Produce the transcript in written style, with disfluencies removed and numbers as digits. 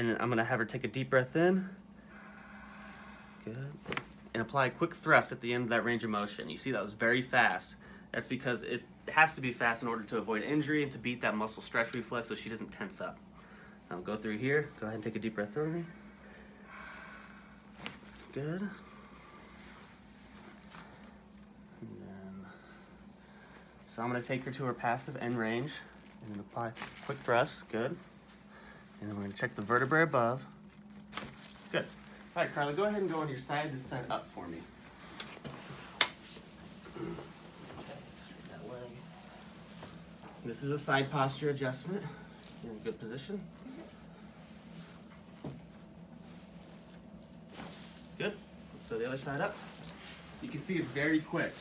And I'm gonna have her take a deep breath in. Good. And apply a quick thrust at the end of that range of motion. You see that was very fast. That's because it has to be fast in order to avoid injury and to beat that muscle stretch reflex so she doesn't tense up. Now go through here. Go ahead and take a deep breath through me. Good. And then, so I'm gonna take her to her passive end range and then apply quick thrust. Good. And then we're gonna check the vertebrae above. Good. All right, Carla, go ahead and go on your side to side up for me. Okay, straighten that leg. This is a side posture adjustment. You're in a good position. Good. Let's do the other side up. You can see it's very quick.